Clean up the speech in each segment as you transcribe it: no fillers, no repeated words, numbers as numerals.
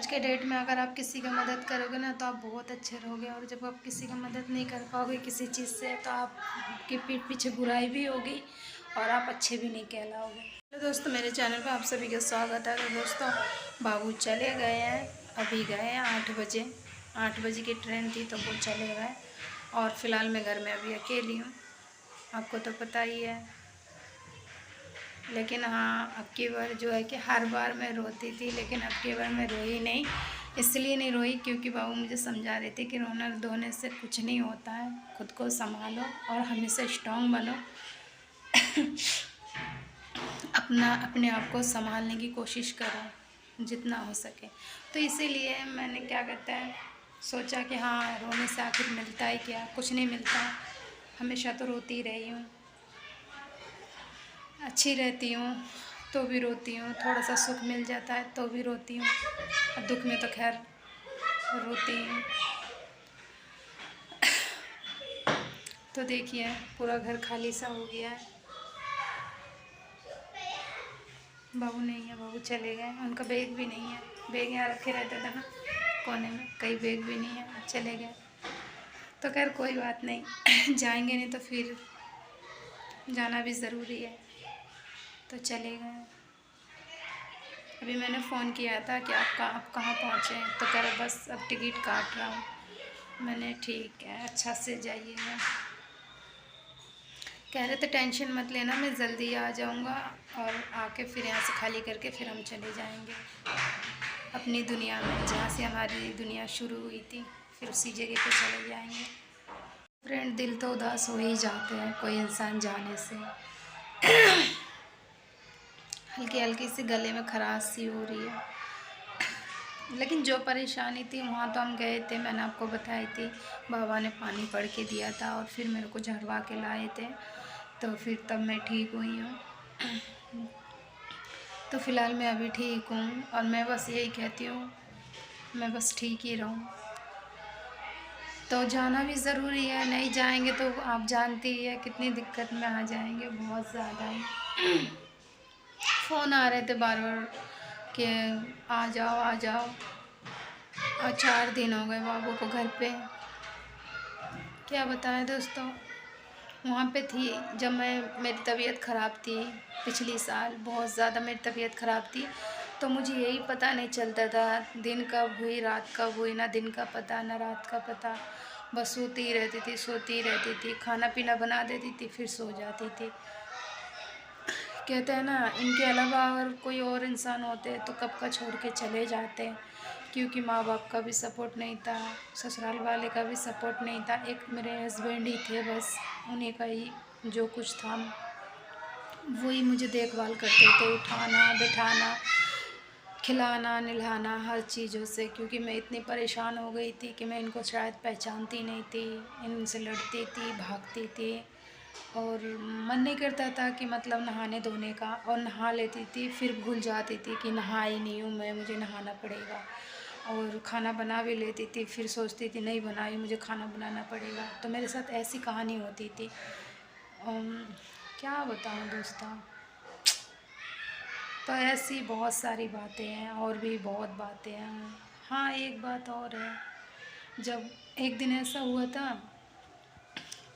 आज के डेट में अगर आप किसी का मदद करोगे ना तो आप बहुत अच्छे रहोगे, और जब आप किसी का मदद नहीं कर पाओगे किसी चीज़ से तो आपकी पीठ पीछे बुराई भी होगी और आप अच्छे भी नहीं कहलाओगे। तो दोस्तों मेरे चैनल पे आप सभी का स्वागत है। तो दोस्तों बाबू चले गए हैं, अभी गए हैं 8 बजे की ट्रेन थी तो वो चले गए, और फ़िलहाल मैं घर में अभी अकेली हूँ, आपको तो पता ही है। लेकिन हाँ, अब की बार जो है कि हर बार मैं रोती थी, लेकिन अब की बार मैं रोई नहीं। इसलिए नहीं रोई क्योंकि बाबू मुझे समझा रहे थे कि रोना धोने से कुछ नहीं होता है, खुद को संभालो और हमेशा स्ट्रॉन्ग बनो। अपने आप को संभालने की कोशिश करो जितना हो सके। तो इसीलिए मैंने क्या कहता है सोचा कि हाँ, रोने से आखिर मिलता है क्या, कुछ नहीं मिलता है। हमेशा तो रोती रही हूँ, अच्छी रहती हूँ तो भी रोती हूँ, थोड़ा सा सुख मिल जाता है तो भी रोती हूँ, और दुख में तो खैर रोती हूँ। तो देखिए पूरा घर खाली सा हो गया है। बाबू नहीं है, बाबू चले गए, उनका बैग भी नहीं है। बैग यहाँ रखे रहता था ना कोने में, कई बैग भी नहीं है, चले गए। तो खैर कोई बात नहीं, जाएंगे नहीं तो फिर जाना भी ज़रूरी है, तो चले गए। अभी मैंने फ़ोन किया था कि आप कहाँ पहुँचे, तो कह रहे बस अब टिकट काट रहा हूँ। मैंने ठीक है, अच्छा से जाइएगा। कह रहे थे टेंशन मत लेना, मैं जल्दी आ जाऊँगा, और आके फिर यहाँ से खाली करके फिर हम चले जाएंगे अपनी दुनिया में, जहाँ से हमारी दुनिया शुरू हुई थी, फिर उसी जगह पे चले जाएंगे। फ्रेंड, दिल तो उदास हो ही जाते हैं कोई इंसान जाने से। हल्की हल्की सी गले में खराश सी हो रही है, लेकिन जो परेशानी थी वहाँ तो हम गए थे, मैंने आपको बताई थी। बाबा ने पानी पड़ के दिया था और फिर मेरे को झड़वा के लाए थे, तो फिर तब मैं ठीक हुई हूँ। तो फ़िलहाल मैं अभी ठीक हूँ, और मैं बस यही कहती हूँ मैं बस ठीक ही रहूँ। तो जाना भी ज़रूरी है, नहीं जाएंगे तो आप जानती ही है कितनी दिक्कत में आ जाएंगे, बहुत ज़्यादा ही। फ़ोन आ रहे थे बार बार कि आ जाओ, और 4 दिन हो गए बाबू को घर पे। क्या बताएं दोस्तों, वहाँ पे थी जब मेरी तबीयत ख़राब थी पिछली साल, बहुत ज़्यादा मेरी तबीयत ख़राब थी, तो मुझे यही पता नहीं चलता था दिन कब हुई रात कब हुई, ना दिन का पता ना रात का पता। बस सोती रहती थी, खाना पीना बना देती थी, फिर सो जाती थी। कहते हैं ना, इनके अलावा अगर कोई और इंसान होते तो कब का छोड़ के चले जाते, क्योंकि माँ बाप का भी सपोर्ट नहीं था, ससुराल वाले का भी सपोर्ट नहीं था, एक मेरे हस्बैंड ही थे बस, उन्हीं का ही जो कुछ था वही मुझे देखभाल करते थे, उठाना बिठाना खिलाना नहलाना हर चीज़ों से, क्योंकि मैं इतनी परेशान हो गई थी कि मैं इनको शायद पहचानती नहीं थी, इनसे लड़ती थी, भागती थी, और मन नहीं करता था कि मतलब नहाने धोने का, और नहा लेती थी फिर भूल जाती थी कि नहाई नहीं हूँ मैं, मुझे नहाना पड़ेगा। और खाना बना भी लेती थी, फिर सोचती थी नहीं बनाई, मुझे खाना बनाना पड़ेगा। तो मेरे साथ ऐसी कहानी होती थी। क्या बताऊँ दोस्तों, तो ऐसी बहुत सारी बातें हैं, और भी बहुत बातें हैं। हाँ, एक बात और है, जब एक दिन ऐसा हुआ था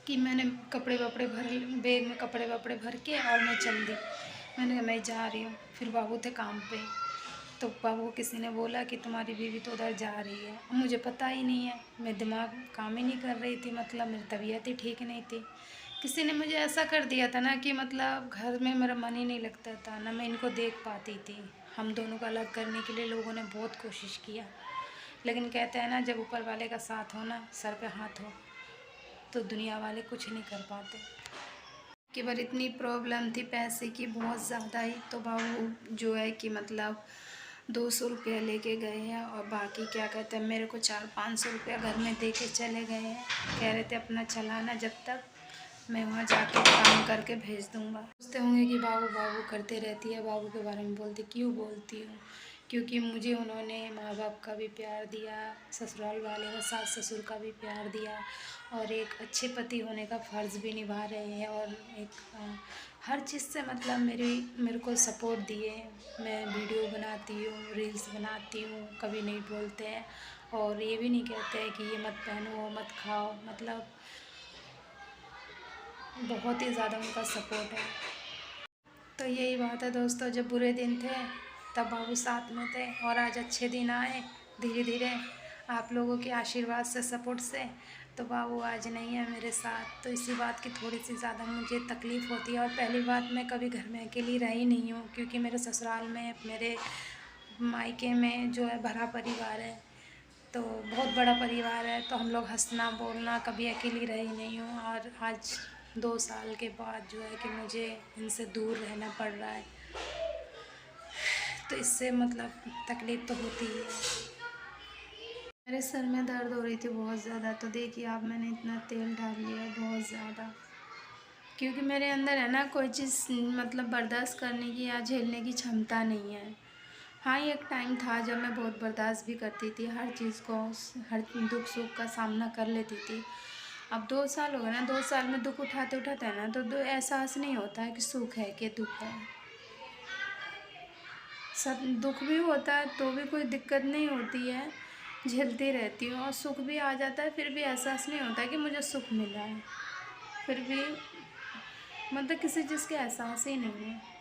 कि मैंने कपड़े वपड़े बैग में कपड़े वपड़े भर के और मैं चल दी। मैंने कहा मैं जा रही हूँ, फिर बाबू थे काम पे, तो बाबू को किसी ने बोला कि तुम्हारी बीवी तो उधर जा रही है। मुझे पता ही नहीं है, मैं दिमाग काम ही नहीं कर रही थी, मतलब मेरी तबीयत ही ठीक नहीं थी। किसी ने मुझे ऐसा कर दिया था ना कि मतलब घर में मेरा मन ही नहीं लगता था, ना मैं इनको देख पाती थी। हम दोनों को अलग करने के लिए लोगों ने बहुत कोशिश किया, लेकिन कहते हैं ना, जब ऊपर वाले का साथ हो ना, सर पे हाथ हो, तो दुनिया वाले कुछ नहीं कर पाते। कि बार इतनी प्रॉब्लम थी पैसे की बहुत ज़्यादा ही, तो बाबू जो है कि मतलब 200 रुपया लेके गए हैं, और बाकी क्या कहते हैं मेरे को 400-500 रुपया घर में दे के चले गए हैं। कह रहे थे अपना चलाना, जब तक मैं वहाँ जाके काम करके भेज दूँगा। सोचते होंगे कि बाबू बाबू करते रहती है, बाबू के बारे में बोलती, क्यों बोलती हूँ, क्योंकि मुझे उन्होंने माँ बाप का भी प्यार दिया, ससुराल वाले का, सास ससुर का भी प्यार दिया, और एक अच्छे पति होने का फ़र्ज़ भी निभा रहे हैं, और एक हर चीज़ से मतलब मेरे को सपोर्ट दिए। मैं वीडियो बनाती हूँ, रील्स बनाती हूँ, कभी नहीं बोलते हैं, और ये भी नहीं कहते हैं कि ये मत पहनो, वो मत खाओ, मतलब बहुत ही ज़्यादा उनका सपोर्ट है। तो यही बात है दोस्तों, जब बुरे दिन थे तब बाबू साथ में थे, और आज अच्छे दिन आए धीरे धीरे आप लोगों के आशीर्वाद से, सपोर्ट से, तो बाबू आज नहीं है मेरे साथ। तो इसी बात की थोड़ी सी ज़्यादा मुझे तकलीफ़ होती है। और पहली बात, मैं कभी घर में अकेली रही नहीं हूँ, क्योंकि मेरे ससुराल में, मेरे मायके में जो है भरा परिवार है, तो बहुत बड़ा परिवार है, तो हम लोग हंसना बोलना, कभी अकेली रही नहीं हूँ। और आज 2 साल के बाद जो है कि मुझे इनसे दूर रहना पड़ रहा है, तो इससे मतलब तकलीफ़ तो होती ही है। मेरे सर में दर्द हो रही थी बहुत ज़्यादा, तो देखिए आप, मैंने इतना तेल डाल लिया बहुत ज़्यादा, क्योंकि मेरे अंदर है ना कोई चीज़ मतलब बर्दाश्त करने की या झेलने की क्षमता नहीं है। हाँ, एक टाइम था जब मैं बहुत बर्दाश्त भी करती थी हर चीज़ को, हर दुख सुख का सामना कर लेती थी। अब 2 साल हो गए ना, 2 साल में दुख उठाते उठाते है ना, तो एहसास नहीं होता है कि सुख है कि दुख है। सब दुख भी होता है तो भी कोई दिक्कत नहीं होती है, झेलती रहती हूँ, और सुख भी आ जाता है फिर भी एहसास नहीं होता है कि मुझे सुख मिला है, फिर भी मतलब किसी चीज़ का एहसास ही नहीं है।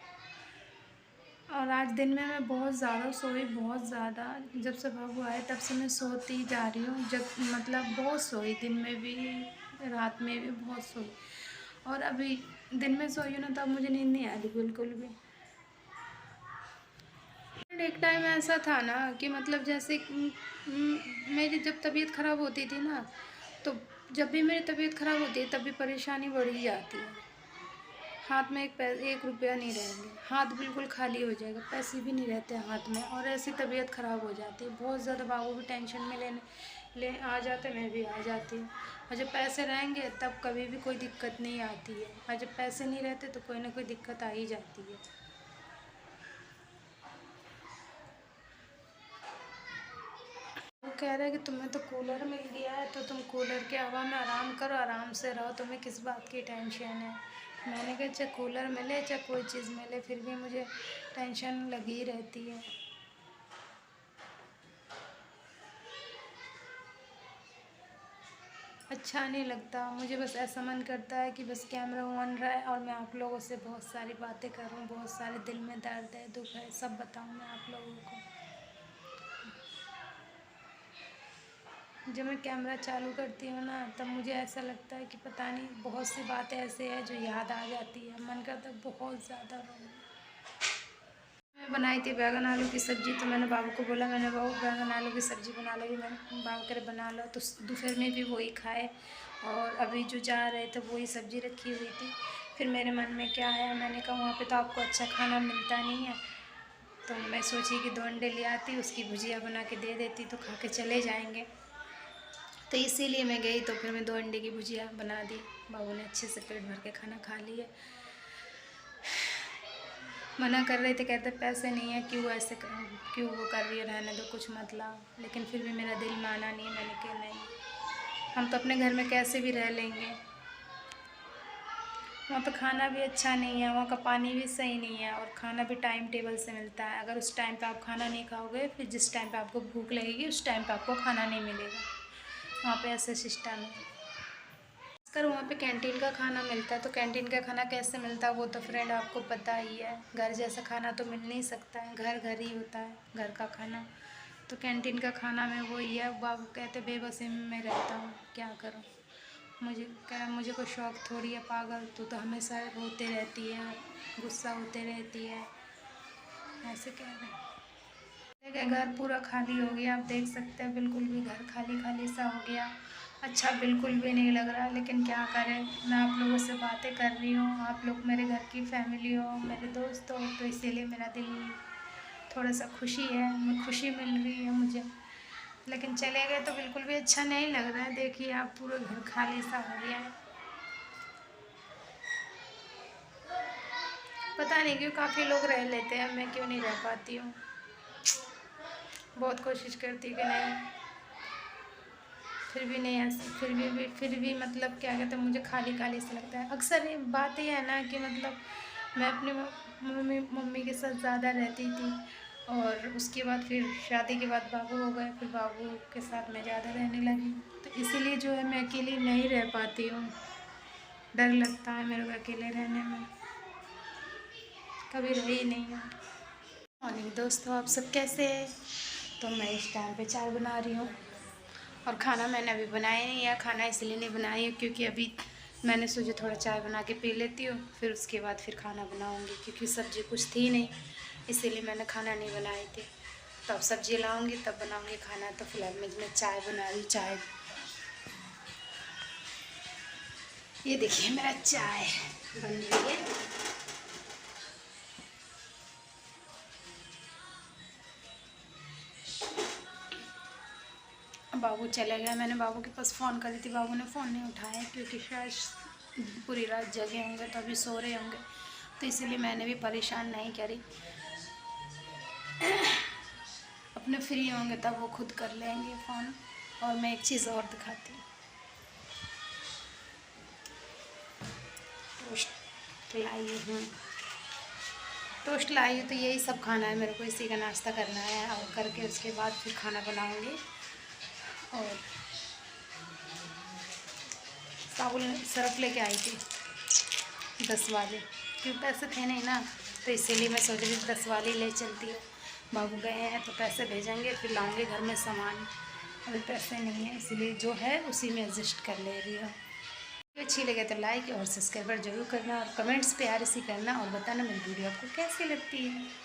और आज दिन में मैं बहुत ज़्यादा सोई, बहुत ज़्यादा, जब से बाबू आए तब से मैं सोती जा रही हूँ, जब मतलब बहुत सोई, दिन में भी रात में भी बहुत सोई, और अभी दिन में सोई हूँ ना तब मुझे नींद नहीं आ रही बिल्कुल भी। एक टाइम ऐसा था ना कि मतलब जैसे मेरी जब तबीयत ख़राब होती थी ना, तो जब भी मेरी तबीयत ख़राब होती है तब भी परेशानी बढ़ ही जाती है। हाथ में एक रुपया नहीं रहेंगे, हाथ बिल्कुल खाली हो जाएगा, पैसे भी नहीं रहते हाथ में, और ऐसी तबीयत ख़राब हो जाती है बहुत ज़्यादा। बाबू भी टेंशन में ले आ जाते, मैं भी आ जाती हूँ। और जब पैसे रहेंगे तब कभी भी कोई दिक्कत नहीं आती है, और जब पैसे नहीं रहते तो कोई ना कोई दिक्कत आ ही जाती है। वो कह रहा है कि तुम्हें तो कूलर मिल गया है, तो तुम कूलर की हवा में आराम करो, आराम से रहो, तुम्हें किस बात की टेंशन है। मैंने कहा चाहे कूलर मिले चाहे कोई चीज़ मिले, फिर भी मुझे टेंशन लगी रहती है। अच्छा नहीं लगता मुझे, बस ऐसा मन करता है कि बस कैमरा ऑन रहे और मैं आप लोगों से बहुत सारी बातें करूं, बहुत सारे दिल में दर्द है, दुख है, सब बताऊं मैं आप लोगों को। जब मैं कैमरा चालू करती हूँ ना, तब मुझे ऐसा लगता है कि पता नहीं, बहुत सी बातें ऐसे हैं जो याद आ जाती है, मन करता है बहुत ज़्यादा रो। मैं बनाई थी बैंगन आलू की सब्ज़ी, तो मैंने बाबू को बोला, मैंने बाबू बैंगन आलू की सब्ज़ी बना लोगी, मैंने बाबू करे बना लो, तो दोपहर में भी वही खाए, और अभी जो जा रहे थे वही सब्ज़ी रखी हुई थी। फिर मेरे मन में क्या आया, मैंने कहा वहाँ पे तो आपको अच्छा खाना मिलता नहीं है, तो मैं सोची कि 2 अंडे ले आती, उसकी भुजिया बना के दे देती तो खा के चले जाएंगे। तो इसीलिए मैं गई, तो फिर मैं 2 अंडे की भुजिया बना दी, बाबू ने अच्छे से पेट भर के खाना खा लिया। मना कर रहे थे, कहते पैसे नहीं है, क्यों ऐसे क्यों वो कर रही है, रहने दो, कुछ मत लाओ, लेकिन फिर भी मेरा दिल माना नहीं। मैंने कहा नहीं, हम तो अपने घर में कैसे भी रह लेंगे, वहाँ पे खाना भी अच्छा नहीं है, वहाँ का पानी भी सही नहीं है, और खाना भी टाइम टेबल से मिलता है। अगर उस टाइम पे आप खाना नहीं खाओगे, फिर जिस टाइम पे आपको भूख लगेगी उस टाइम पे आपको खाना नहीं मिलेगा, वहाँ पे ऐसे सिस्टम है। अगर वहाँ पे कैंटीन का खाना मिलता है, तो कैंटीन का खाना कैसे मिलता है वो तो फ्रेंड आपको पता ही है, घर जैसा खाना तो मिल नहीं सकता है, घर घर ही होता है, घर का खाना। तो कैंटीन का खाना में वही है। बाबू कहते बेबसी में रहता हूँ, क्या करूँ, मुझे कोई शौक़ थोड़ी है, पागल तो हमेशा रोते रहती है, गुस्सा होते रहती है, ऐसे कह रहे हैं। देखिए घर पूरा खाली हो गया, आप देख सकते हैं, बिल्कुल भी घर खाली खाली सा हो गया, अच्छा बिल्कुल भी नहीं लग रहा, लेकिन क्या करें, मैं आप लोगों से बातें कर रही हूँ, आप लोग मेरे घर की फैमिली हो, मेरे दोस्त हो, तो इसीलिए मेरा दिल थोड़ा सा खुशी है, खुशी मिल रही है मुझे। लेकिन चले गए तो बिल्कुल भी अच्छा नहीं लग रहा है, देखिए आप, पूरा घर खाली सा हो गया है। पता नहीं क्यों काफ़ी लोग रह लेते हैं, मैं क्यों नहीं रह पाती हूँ। बहुत कोशिश करती कि नहीं, फिर भी नहीं ऐसा, फिर भी मतलब क्या कहते हैं, मुझे खाली खाली से लगता है। अक्सर ये बात ये है ना कि मतलब मैं अपनी मम्मी के साथ ज़्यादा रहती थी, और उसके बाद फिर शादी के बाद बाबू हो गए, फिर बाबू के साथ मैं ज़्यादा रहने लगी, तो इसीलिए जो है मैं अकेली नहीं रह पाती हूँ। डर लगता है मेरे को अकेले रहने में, कभी रही नहीं है। मॉर्निंग दोस्तों, आप सब कैसे हैं? तो मैं इस टाइम पे चाय बना रही हूँ, और खाना मैंने अभी बनाया नहीं है। खाना इसलिए नहीं बनाई है क्योंकि अभी मैंने सोचा थोड़ा चाय बना के पी लेती हूँ, फिर उसके बाद फिर खाना बनाऊँगी, क्योंकि सब्ज़ी कुछ थी नहीं, इसीलिए मैंने खाना नहीं बनाई थी। तो अब सब्ज़ी लाऊँगी तब बनाऊँगी खाना। तो फिलहाल मैं चाय बना रही हूँ। चाय, ये देखिए मेरा चाय बन रही है। बाबू चले गए, मैंने बाबू के पास फ़ोन करी थी, बाबू ने फ़ोन नहीं उठाया क्योंकि शायद पूरी रात जगे होंगे, तो अभी सो रहे होंगे, तो इसीलिए मैंने भी परेशान नहीं करी। अपने फ्री होंगे तब वो खुद कर लेंगे फ़ोन। और मैं एक चीज़ और दिखाती हूँ, टोस्ट लाई हूँ। टोस्ट लाई हूँ, तो यही सब खाना है मेरे को, इसी का नाश्ता करना है, और करके उसके बाद फिर खाना बनाऊँगी। और साबुन सरफ लेके आई थी 10 वाले, क्योंकि पैसे थे नहीं ना, तो इसीलिए मैं सोच रही थी 10 वाले ले चलती हूँ। बाबू गए हैं तो पैसे भेजेंगे, फिर लाऊंगे घर में सामान। अभी पैसे नहीं है, इसीलिए जो है उसी में एडजस्ट कर ले रही हूँ। अच्छी लगे तो लाइक और सब्सक्राइबर जरूर करना, और कमेंट्स प्यार से करना, और बताना मेरी वीडियो आपको कैसी लगती है।